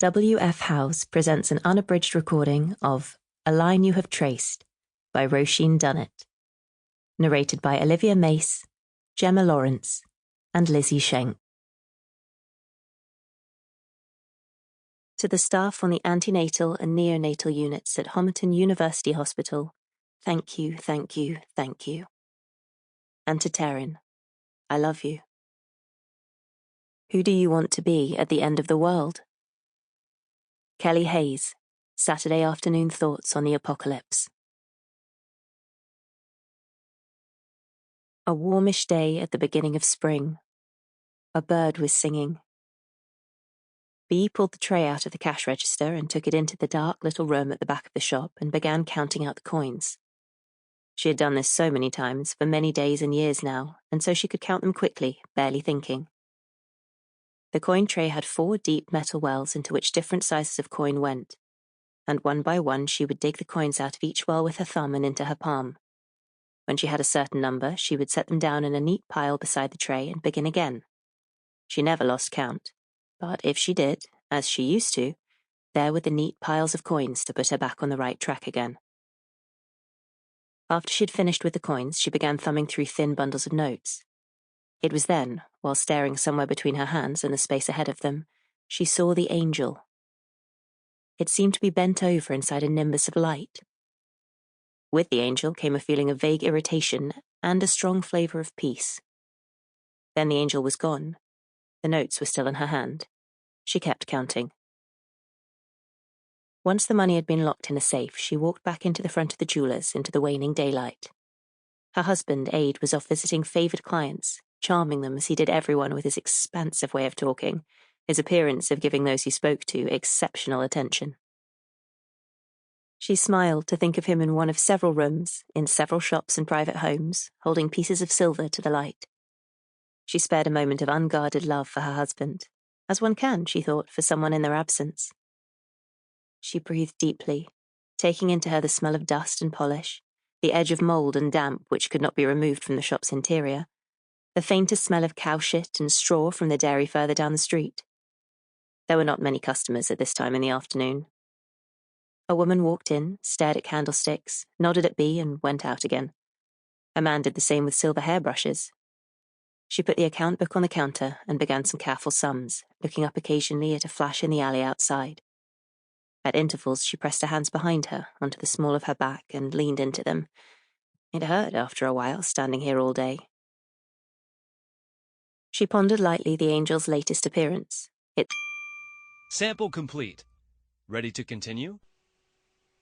W.F. House presents an unabridged recording of A Line You Have Traced by Roisin Dunnett, narrated by Olivia Mace, Gemma Lawrence, and Lizzie Schenk. To the staff on the antenatal and neonatal units at Homerton University Hospital, thank you, thank you, thank you. And to Taryn, I love you. Who do you want to be at the end of the world? Kelly Hayes, Saturday Afternoon Thoughts on the Apocalypse. A warmish day at the beginning of spring. A bird was singing. Bea pulled the tray out of the cash register and took it into the dark little room at the back of the shop and began counting out the coins. She had done this so many times, for many days and years now, and so she could count them quickly, barely thinking. The coin tray had 4 deep metal wells into which different sizes of coin went, and one by one she would dig the coins out of each well with her thumb and into her palm. When she had a certain number, she would set them down in a neat pile beside the tray and begin again. She never lost count, but if she did, as she used to, there were the neat piles of coins to put her back on the right track again. After she'd finished with the coins, she began thumbing through thin bundles of notes. It was then, while staring somewhere between her hands and the space ahead of them, she saw the angel. It seemed to be bent over inside a nimbus of light. With the angel came a feeling of vague irritation and a strong flavor of peace. Then the angel was gone. The notes were still in her hand. She kept counting. Once the money had been locked in a safe, she walked back into the front of the jeweller's into the waning daylight. Her husband, Aid, was off visiting favoured clients, charming them as he did everyone with his expansive way of talking, his appearance of giving those he spoke to exceptional attention. She smiled to think of him in one of several rooms, in several shops and private homes, holding pieces of silver to the light. She spared a moment of unguarded love for her husband, as one can, she thought, for someone in their absence. She breathed deeply, taking into her the smell of dust and polish, the edge of mould and damp which could not be removed from the shop's interior, the faintest smell of cow shit and straw from the dairy further down the street. There were not many customers at this time in the afternoon. A woman walked in, stared at candlesticks, nodded at Bea, and went out again. A man did the same with silver hairbrushes. She put the account book on the counter and began some careful sums, looking up occasionally at a flash in the alley outside. At intervals, she pressed her hands behind her, onto the small of her back, and leaned into them. It hurt after a while, standing here all day. She pondered lightly the angel's latest appearance. Sample complete. Ready to continue?